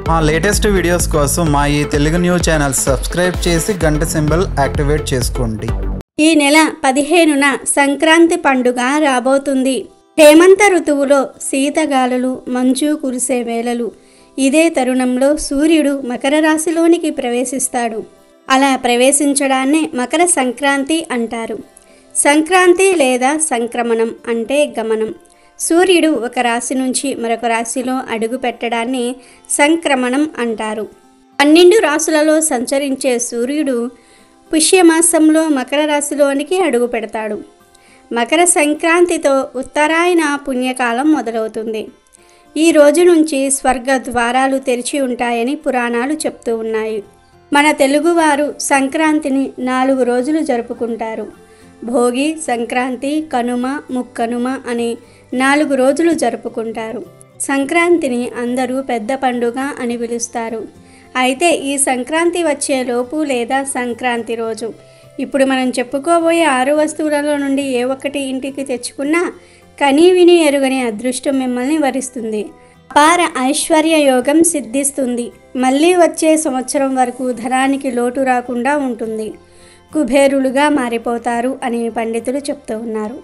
మా latest videos కోసం మా ఈ తెలుగు న్యూస్ ఛానల్ సబ్స్క్రైబ్ చేసి గంట సింబల్ యాక్టివేట్ చేసుకోండి. ఈ నెల 15న సంక్రాంతి పండుగ రాబోతుంది. హేమంత ఋతువులో శీతగాలులు, మంచు కురిసే వేళలు. ఇదే తరుణంలో సూర్యుడు మకర రాశిలోనికి ప్రవేశిస్తాడు. అలా ప్రవేశించడాన్నే మకర సంక్రాంతి అంటారు. సంక్రాంతి లేదా సంక్రమణం అంటే గమనం. సూర్యుడు ఒక రాశి నుంచి మరొక రాశిలో అడుగు పెట్టడాన్ని సంక్రమణం అంటారు. 12 రాశులలో సంచరించే సూర్యుడు పుష్యమాసంలో మకర రాశిలోనికి అడుగు పెడతాడు. మకర సంక్రాంతితో ఉత్తరాయణ పుణ్యకాలం మొదలవుతుంది. ఈ రోజు నుంచి స్వర్గ ద్వారాలు తెరిచి ఉంటాయని పురాణాలు చెప్తూ ఉన్నాయి. మన తెలుగువారు సంక్రాంతిని 4 రోజులు జరుపుకుంటారు. భోగి, సంక్రాంతి, కనుమ, ముక్కనుమ అని 4 రోజులు జరుపుకుంటారు. సంక్రాంతిని అందరూ పెద్ద పండుగ అని పిలుస్తారు. అయితే ఈ సంక్రాంతి వచ్చేలోపు లేదా సంక్రాంతి రోజు ఇప్పుడు మనం చెప్పుకోబోయే 6 వస్తువులలో నుండి ఏ ఒక్కటి ఇంటికి తెచ్చుకున్నా కనీ విని ఎరుగని అదృష్టం మిమ్మల్ని వరిస్తుంది. అపార ఐశ్వర్య యోగం సిద్ధిస్తుంది. మళ్ళీ వచ్చే సంవత్సరం వరకు ధనానికి లోటు రాకుండా ఉంటుంది. కుబేరులుగా మారిపోతారు అని పండితులు చెప్తూ ఉన్నారు.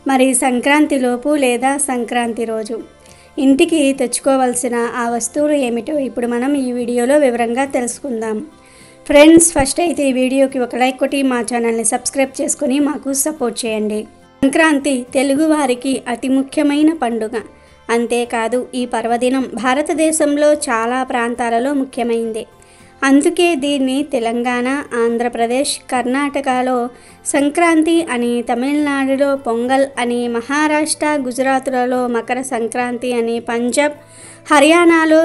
మరి సంక్రాంతిలోపు లేదా సంక్రాంతి రోజు ఇంటికి తెచ్చుకోవాల్సిన ఆ వస్తువులు ఏమిటో ఇప్పుడు మనం ఈ వీడియోలో వివరంగా తెలుసుకుందాం. ఫ్రెండ్స్, ఫస్ట్ అయితే ఈ వీడియోకి ఒక లైక్ కొట్టి మా ఛానల్ని సబ్స్క్రైబ్ చేసుకొని మాకు సపోర్ట్ చేయండి. సంక్రాంతి తెలుగువారికి అతి ముఖ్యమైన పండుగ. అంతేకాదు ఈ పర్వదినం భారతదేశంలో చాలా ప్రాంతాలలో ముఖ్యమైంది. అందుకే దీన్ని తెలంగాణ, ఆంధ్రప్రదేశ్, కర్ణాటకలో సంక్రాంతి అని, తమిళనాడులో పొంగల్ అని, మహారాష్ట్ర, గుజరాత్లలో మకర సంక్రాంతి అని, పంజాబ్, హర్యానాలో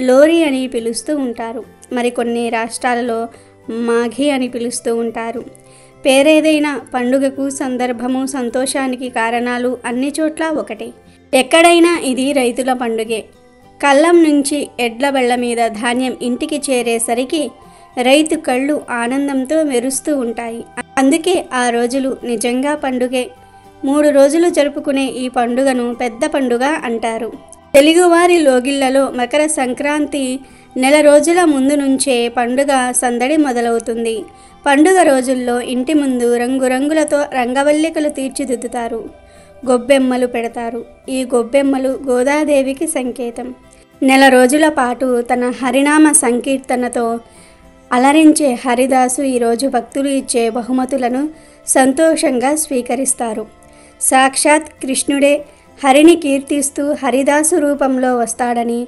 లోరీ అని పిలుస్తూ ఉంటారు. మరికొన్ని రాష్ట్రాలలో మాఘీ అని పిలుస్తూ ఉంటారు. పేరేదైనా పండుగకు సందర్భము, సంతోషానికి కారణాలు అన్ని చోట్ల ఒకటే. ఎక్కడైనా ఇది రైతుల పండుగే. కళ్ళం నుంచి ఎడ్ల బళ్ళ మీద ధాన్యం ఇంటికి చేరేసరికి రైతు కళ్ళు ఆనందంతో మెరుస్తూ ఉంటాయి. అందుకే ఆ రోజులు నిజంగా పండుగే. 3 రోజులు జరుపుకునే ఈ పండుగను పెద్ద పండుగ అంటారు. తెలుగువారి లోగిళ్లలో మకర సంక్రాంతి నెల రోజుల ముందు నుంచే పండుగ సందడి మొదలవుతుంది. పండుగ రోజుల్లో ఇంటి ముందు రంగురంగులతో రంగవల్లికలు తీర్చిదిద్దుతారు. గొబ్బెమ్మలు పెడతారు. ఈ గొబ్బెమ్మలు గోదాదేవికి సంకేతం. నెల రోజుల పాటు తన హరినామ సంకీర్తనతో అలరించే హరిదాసు ఈరోజు భక్తులు ఇచ్చే బహుమతులను సంతోషంగా స్వీకరిస్తారు. సాక్షాత్ కృష్ణుడే హరిని కీర్తిస్తూ హరిదాసు రూపంలో వస్తాడని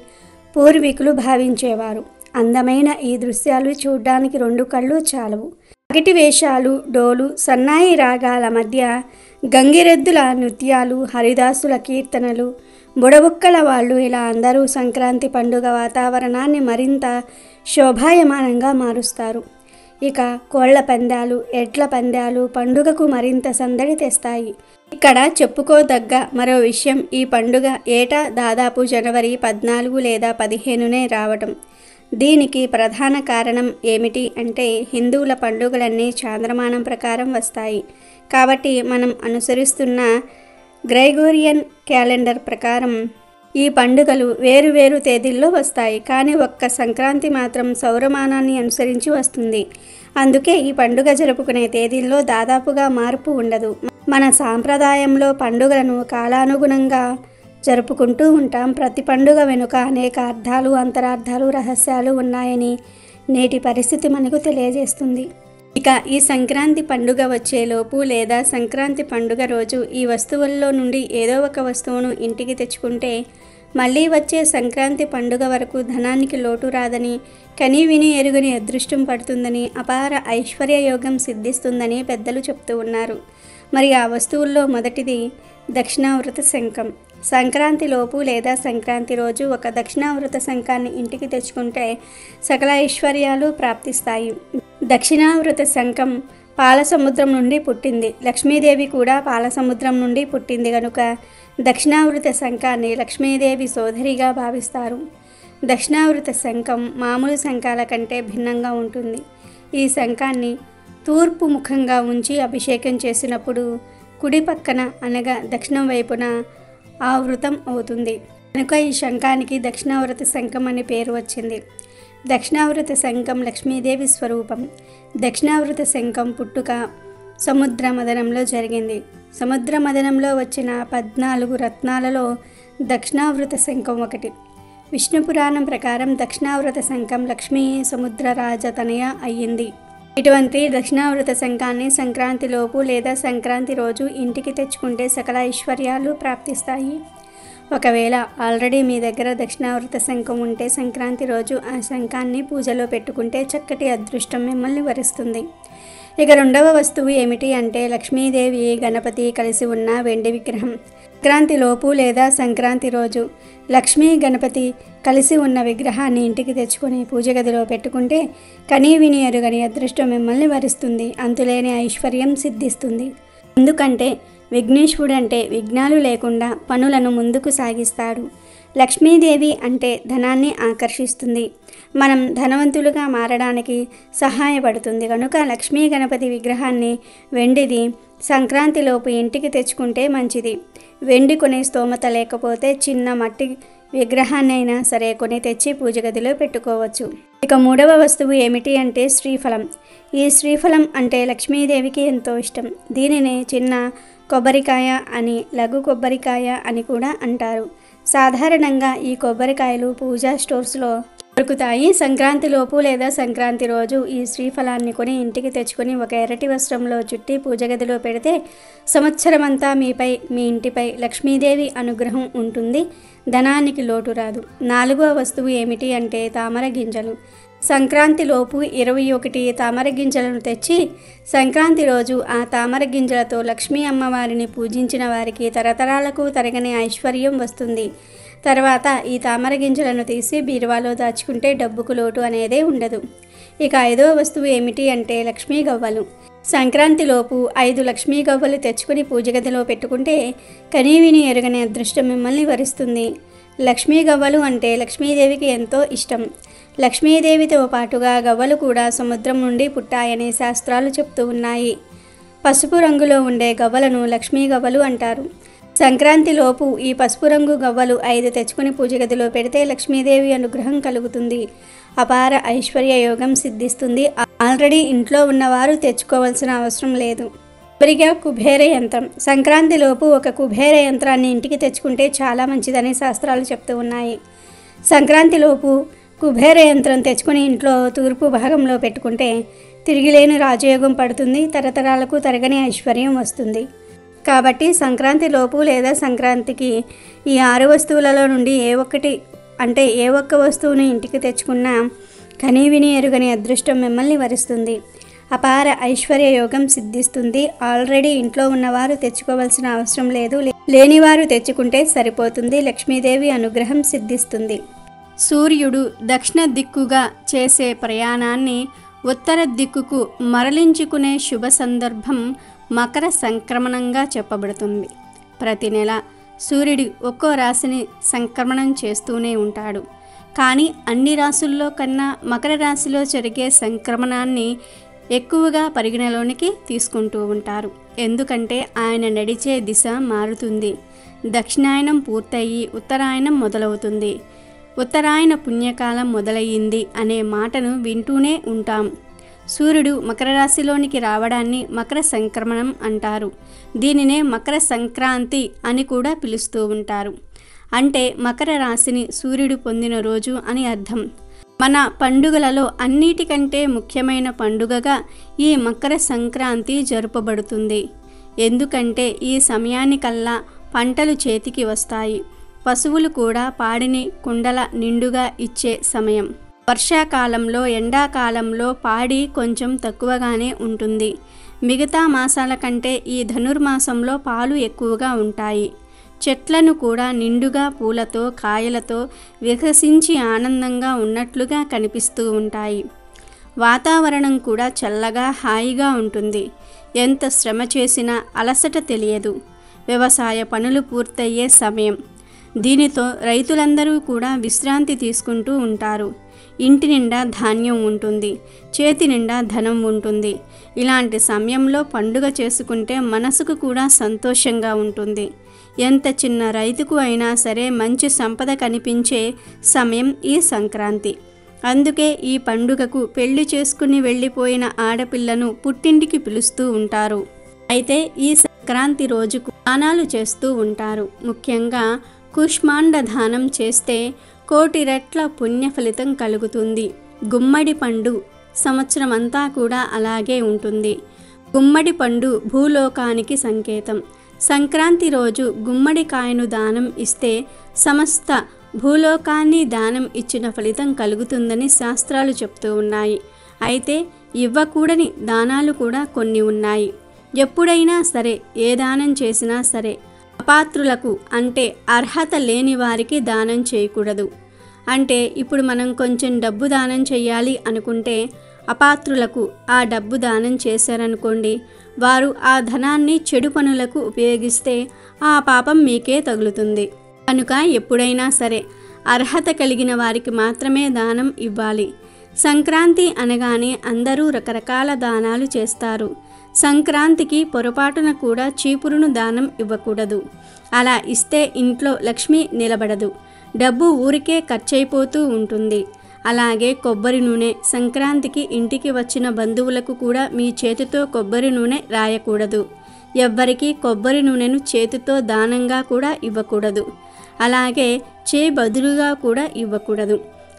పూర్వీకులు భావించేవారు. అందమైన ఈ దృశ్యాలు చూడ్డానికి 2 కళ్ళు చాలవు. పగటి వేషాలు, డోలు, సన్నాయి రాగాల మధ్య గంగిరెద్దుల నృత్యాలు, హరిదాసుల కీర్తనలు, బుడబుక్కల వాళ్ళు ఇలా అందరూ సంక్రాంతి పండుగ వాతావరణాన్ని మరింత శోభాయమానంగా మారుస్తారు. ఇక కోళ్ల పందాలు, ఎడ్ల పందాలు పండుగకు మరింత సందడి తెస్తాయి. ఇక్కడ చెప్పుకోదగ్గ మరో విషయం, ఈ పండుగ ఏటా దాదాపు జనవరి 14 లేదా 15నే రావటం. దీనికి ప్రధాన కారణం ఏమిటి అంటే హిందువుల పండుగలన్నీ చాంద్రమానం ప్రకారం వస్తాయి. కాబట్టి మనం అనుసరిస్తున్న గ్రెగోరియన్ క్యాలెండర్ ప్రకారం ఈ పండుగలు వేరు తేదీల్లో వస్తాయి. కానీ ఒక్క సంక్రాంతి మాత్రం సౌరమానాన్ని అనుసరించి వస్తుంది. అందుకే ఈ పండుగ జరుపుకునే తేదీల్లో దాదాపుగా మార్పు ఉండదు. మన సాంప్రదాయంలో పండుగలను కాలానుగుణంగా జరుపుకుంటూ ఉంటాం. ప్రతి పండుగ వెనుక అనేక అర్థాలు, అంతరార్థాలు, రహస్యాలు ఉన్నాయని నేటి పరిస్థితి మనకు తెలియజేస్తుంది. ఇక ఈ సంక్రాంతి పండుగ వచ్చేలోపు లేదా సంక్రాంతి పండుగ రోజు ఈ వస్తువుల్లో నుండి ఏదో ఒక వస్తువును ఇంటికి తెచ్చుకుంటే మళ్ళీ వచ్చే సంక్రాంతి పండుగ వరకు ధనానికి లోటు రాదని, కనీ విని ఎరుగని అదృష్టం పడుతుందని, అపార ఐశ్వర్య యోగం సిద్ధిస్తుందని పెద్దలు చెప్తూ ఉన్నారు. మరి ఆ వస్తువుల్లో మొదటిది దక్షిణావృత శంఖం. సంక్రాంతి లోపు లేదా సంక్రాంతి రోజు ఒక దక్షిణావృత శంఖాన్ని ఇంటికి తెచ్చుకుంటే సకల ఐశ్వర్యాలు ప్రాప్తిస్తాయి. దక్షిణావృత శంఖం పాల సముద్రం నుండి పుట్టింది. లక్ష్మీదేవి కూడా పాల సముద్రం నుండి పుట్టింది కనుక దక్షిణావృత శంఖాన్ని లక్ష్మీదేవి సోదరిగా భావిస్తారు. దక్షిణావృత శంఖం మామూలు శంఖాల కంటే భిన్నంగా ఉంటుంది. ఈ శంఖాన్ని తూర్పు ముఖంగా ఉంచి అభిషేకం చేసినప్పుడు కుడి పక్కన అనగా దక్షిణం వైపున ఆవృతం అవుతుంది. కనుక ఈ శంఖానికి దక్షిణావృత శంఖం అని పేరు వచ్చింది. దక్షిణావృత శంఖం లక్ష్మీదేవి స్వరూపం. దక్షిణావృత శంఖం పుట్టుక సముద్ర మదనంలో జరిగింది. సముద్ర మదనంలో వచ్చిన 14 రత్నాలలో దక్షిణావృత శంఖం ఒకటి. విష్ణు పురాణం ప్రకారం దక్షిణావృత శంఖం లక్ష్మీ సముద్ర రాజతనయ అయ్యింది. ఇటువంటి దక్షిణావృత శంఖాన్ని సంక్రాంతిలోపు లేదా సంక్రాంతి రోజు ఇంటికి తెచ్చుకుంటే సకల ఐశ్వర్యాలు ప్రాప్తిస్తాయి. ఒకవేళ ఆల్రెడీ మీ దగ్గర దక్షిణావృత శంఖం ఉంటే సంక్రాంతి రోజు ఆ శంఖాన్ని పూజలో పెట్టుకుంటే చక్కటి అదృష్టం మిమ్మల్ని వరిస్తుంది. ఇక రెండవ వస్తువు ఏమిటి అంటే లక్ష్మీదేవి గణపతి కలిసి ఉన్న వెండి విగ్రహం. సంక్రాంతి లోపు లేదా సంక్రాంతి రోజు లక్ష్మీ గణపతి కలిసి ఉన్న విగ్రహాన్ని ఇంటికి తెచ్చుకొని పూజ గదిలో పెట్టుకుంటే కనీ విని ఎరుగని అదృష్టం మిమ్మల్ని వరిస్తుంది. అంతులేని ఐశ్వర్యం సిద్ధిస్తుంది. ఎందుకంటే విఘ్నేశ్వరుడు అంటే విఘ్నాలు లేకుండా పనులను ముందుకు సాగిస్తాడు. లక్ష్మీదేవి అంటే ధనాన్ని ఆకర్షిస్తుంది. మనం ధనవంతులుగా మారడానికి సహాయపడుతుంది. కనుక లక్ష్మీ గణపతి విగ్రహాన్ని వెండిది సంక్రాంతిలోపు ఇంటికి తెచ్చుకుంటే మంచిది. వెండి కొనే స్తోమత లేకపోతే చిన్న మట్టి విగ్రహాన్ని అయినా సరే కొని తెచ్చి పూజ గదిలో పెట్టుకోవచ్చు. ఇక మూడవ వస్తువు ఏమిటి అంటే శ్రీఫలం. ఈ శ్రీఫలం అంటే లక్ష్మీదేవికి ఎంతో ఇష్టం. దీనిని చిన్న కొబ్బరికాయ అని, లఘు కొబ్బరికాయ అని కూడా అంటారు. సాధారణంగా ఈ కొబ్బరికాయలు పూజా స్టోర్స్లో దొరుకుతాయి. సంక్రాంతిలోపు లేదా సంక్రాంతి రోజు ఈ శ్రీఫలాన్ని కొని ఇంటికి తెచ్చుకొని ఒక ఎర్రటి వస్త్రంలో చుట్టి పూజ గదిలో పెడితే సంవత్సరమంతా మీపై, మీ ఇంటిపై లక్ష్మీదేవి అనుగ్రహం ఉంటుంది. ధనానికి లోటు రాదు. నాలుగవ వస్తువు ఏమిటి అంటే తామర గింజలు. సంక్రాంతిలోపు 21 తామర గింజలను తెచ్చి సంక్రాంతి రోజు ఆ తామర గింజలతో లక్ష్మీ అమ్మవారిని పూజించిన వారికి తరతరాలకు తరగని ఐశ్వర్యం వస్తుంది. తర్వాత ఈ తామర గింజలను తీసి బీరువాలో దాచుకుంటే డబ్బుకు లోటు అనేదే ఉండదు. ఇక ఐదవ వస్తువు ఏమిటి అంటే లక్ష్మీ గవ్వలు. సంక్రాంతిలోపు 5 లక్ష్మీ గవ్వలు తెచ్చుకుని పూజ గదిలో పెట్టుకుంటే కనీవిని ఎరుగని అదృష్టం మిమ్మల్ని వరిస్తుంది. లక్ష్మీ గవ్వలు అంటే లక్ష్మీదేవికి ఎంతో ఇష్టం. లక్ష్మీదేవితో పాటుగా గవ్వలు కూడా సముద్రం నుండి పుట్టాయని శాస్త్రాలు చెప్తూ ఉన్నాయి. పసుపు రంగులో ఉండే గవ్వలను లక్ష్మీ గవ్వలు అంటారు. సంక్రాంతిలోపు ఈ పసుపు రంగు గవ్వలు 5 తెచ్చుకుని పూజ గదిలో పెడితే లక్ష్మీదేవి అనుగ్రహం కలుగుతుంది. అపార ఐశ్వర్య యోగం సిద్ధిస్తుంది. ఆల్రెడీ ఇంట్లో ఉన్నవారు తెచ్చుకోవాల్సిన అవసరం లేదు. చివరిగా కుబేర యంత్రం. సంక్రాంతిలోపు ఒక కుబేర యంత్రాన్ని ఇంటికి తెచ్చుకుంటే చాలా మంచిదని శాస్త్రాలు చెప్తూ ఉన్నాయి. సంక్రాంతిలోపు కుబేర యంత్రం తెచ్చుకుని ఇంట్లో తూర్పు భాగంలో పెట్టుకుంటే తిరిగిలేని రాజయోగం పడుతుంది. తరతరాలకు తరగని ఐశ్వర్యం వస్తుంది. కాబట్టి సంక్రాంతిలోపు లేదా సంక్రాంతికి ఈ 6 వస్తువులలో నుండి ఏ ఒక్క వస్తువును ఇంటికి తెచ్చుకున్నా కనీవిని ఎరుగని అదృష్టం మిమ్మల్ని వరిస్తుంది. అపార ఐశ్వర్య యోగం సిద్ధిస్తుంది. ఆల్రెడీ ఇంట్లో ఉన్నవారు తెచ్చుకోవాల్సిన అవసరం లేదు. లేనివారు తెచ్చుకుంటే సరిపోతుంది. లక్ష్మీదేవి అనుగ్రహం సిద్ధిస్తుంది. సూర్యుడు దక్షిణ దిక్కుగా చేసే ప్రయాణాన్ని ఉత్తర దిక్కుకు మరలించుకునే శుభ సందర్భం మకర సంక్రమణంగా చెప్పబడుతుంది. ప్రతి నెల సూర్యుడు ఒక్కో రాశిని సంక్రమణం చేస్తూనే ఉంటాడు. కానీ అన్ని రాశుల్లో కన్నా మకర రాశిలో జరిగే సంక్రమణాన్ని ఎక్కువగా పరిగణలోనికి తీసుకుంటూ ఉంటారు. ఎందుకంటే ఆయన నడిచే దిశ మారుతుంది. దక్షిణాయనం పూర్తయి ఉత్తరాయణం మొదలవుతుంది. ఉత్తరాయణ పుణ్యకాలం మొదలయ్యింది అనే మాటను వింటూనే ఉంటాం. సూర్యుడు మకర రాశిలోనికి రావడాన్ని మకర సంక్రమణం అంటారు. దీనినే మకర సంక్రాంతి అని కూడా పిలుస్తూ ఉంటారు. అంటే మకర రాశిని సూర్యుడు పొందిన రోజు అని అర్థం. మన పండుగలలో అన్నిటికంటే ముఖ్యమైన పండుగగా ఈ మకర సంక్రాంతి జరుపబడుతుంది. ఎందుకంటే ఈ సమయానికల్లా పంటలు చేతికి వస్తాయి. పశువులు కూడా పాడిని కుండల నిండుగా ఇచ్చే సమయం. వర్షాకాలంలో, ఎండాకాలంలో పాడి కొంచెం తక్కువగానే ఉంటుంది. మిగతా మాసాల కంటే ఈ ధనుర్మాసంలో పాలు ఎక్కువగా ఉంటాయి. చెట్లను కూడా నిండుగా పూలతో, కాయలతో వికసించి ఆనందంగా ఉన్నట్లుగా కనిపిస్తూ ఉంటాయి. వాతావరణం కూడా చల్లగా, హాయిగా ఉంటుంది. ఎంత శ్రమ చేసినా అలసట తెలియదు. వ్యవసాయ పనులు పూర్తయ్యే సమయం. దీనితో రైతులందరూ కూడా విశ్రాంతి తీసుకుంటూ ఉంటారు. ఇంటి నిండా ధాన్యం ఉంటుంది, చేతి నిండా ధనం ఉంటుంది. ఇలాంటి సమయంలో పండుగ చేసుకుంటే మనసుకు కూడా సంతోషంగా ఉంటుంది. ఎంత చిన్న రైతుకు అయినా సరే మంచి సంపద కనిపించే సమయం ఈ సంక్రాంతి. అందుకే ఈ పండుగకు పెళ్లి చేసుకుని వెళ్ళిపోయిన ఆడపిల్లను పుట్టింటికి పిలుస్తూ ఉంటారు. అయితే ఈ సంక్రాంతి రోజుకు దానాలు చేస్తూ ఉంటారు. ముఖ్యంగా కుష్మాండ దానం చేస్తే 1,000,000 రెట్ల పుణ్య ఫలితం కలుగుతుంది. గుమ్మడి పండు సంవత్సరం అంతా కూడా అలాగే ఉంటుంది. గుమ్మడి పండు భూలోకానికి సంకేతం. సంక్రాంతి రోజు గుమ్మడికాయను దానం ఇస్తే సమస్త భూలోకాన్ని దానం ఇచ్చిన ఫలితం కలుగుతుందని శాస్త్రాలు చెప్తూ ఉన్నాయి. అయితే ఇవ్వకూడని దానాలు కూడా కొన్ని ఉన్నాయి. ఎప్పుడైనా సరే ఏ దానం చేసినా సరే అపాత్రులకు అంటే అర్హత లేని వారికి దానం చేయకూడదు. అంటే ఇప్పుడు మనం కొంచెం డబ్బు దానం చేయాలి అనుకుంటే అపాత్రులకు ఆ డబ్బు దానం చేశారనుకోండి, వారు ఆ ధనాన్ని చెడు పనులకు ఉపయోగిస్తే ఆ పాపం మీకే తగులుతుంది. కనుక ఎప్పుడైనా సరే అర్హత కలిగిన వారికి మాత్రమే దానం ఇవ్వాలి. సంక్రాంతి అనగానే అందరూ రకరకాల దానాలు చేస్తారు. సంక్రాంతికి పొరపాటున కూడా చీపురును దానం ఇవ్వకూడదు. అలా ఇస్తే ఇంట్లో లక్ష్మి నిలబడదు, డబ్బు ఊరికే ఖర్చయిపోతూ ఉంటుంది. అలాగే కొబ్బరి నూనె సంక్రాంతికి ఇంటికి వచ్చిన బంధువులకు కూడా మీ చేతితో కొబ్బరి నూనె రాయకూడదు. ఎవ్వరికీ కొబ్బరి నూనెను చేతితో దానంగా కూడా ఇవ్వకూడదు. అలాగే బదులుగా కూడా ఇవ్వకూడదు.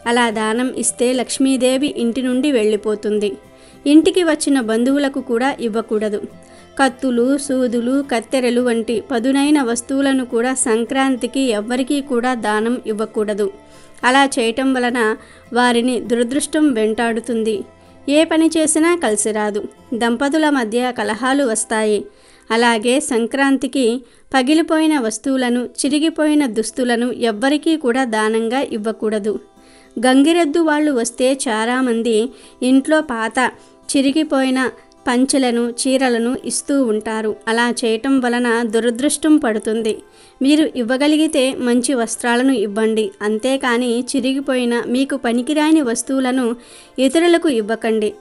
అలా దానం ఇస్తే లక్ష్మీదేవి ఇంటి నుండి వెళ్ళిపోతుంది. ఇంటికి వచ్చిన బంధువులకు కూడా ఇవ్వకూడదు. కత్తులు, సూదులు, కత్తెరలు వంటి పదునైన వస్తువులను కూడా సంక్రాంతికి ఎవ్వరికీ కూడా దానం ఇవ్వకూడదు. అలా చేయటం వలన వారిని దురదృష్టం వెంటాడుతుంది. ఏ పని చేసినా కలిసి రాదు. దంపతుల మధ్య కలహాలు వస్తాయి. అలాగే సంక్రాంతికి పగిలిపోయిన వస్తువులను, చిరిగిపోయిన దుస్తులను ఎవ్వరికీ కూడా దానంగా ఇవ్వకూడదు. గంగిరెద్దు వాళ్ళు వస్తే చాలామంది ఇంట్లో పాత చిరిగిపోయిన పంచెలను, చీరలను ఇస్తూ ఉంటారు. అలా చేయటం వలన దురదృష్టం పడుతుంది. మీరు ఇవ్వగలిగితే మంచి వస్త్రాలను ఇవ్వండి. అంతేకాని చిరిగిపోయిన మీకు పనికిరాని వస్తువులను ఇతరులకు ఇవ్వకండి.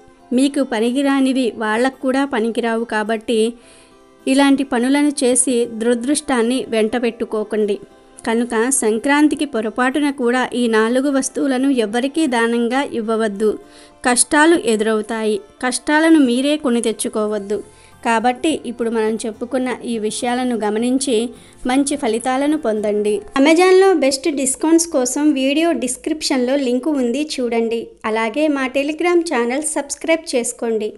మీకు పనికిరానివి వాళ్ళకు కూడా పనికిరావు కాబట్టి ఇలాంటి పనులను చేసి దురదృష్టాన్ని వెంటబెట్టుకోకండి. కనుక సంక్రాంతికి పొరపాటున కూడా ఈ 4 వస్తువులను ఎవ్వరికీ దానంగా ఇవ్వవద్దు. కష్టాలు ఎదురవుతాయి. కష్టాలను మీరే కొని తెచ్చుకోవద్దు. కాబట్టి ఇప్పుడు మనం చెప్పుకున్న ఈ విషయాలను గమనించి మంచి ఫలితాలను పొందండి. అమెజాన్లో బెస్ట్ డిస్కౌంట్స్ కోసం వీడియో డిస్క్రిప్షన్లో లింకు ఉంది, చూడండి. అలాగే మా టెలిగ్రామ్ ఛానల్ సబ్స్క్రైబ్ చేసుకోండి.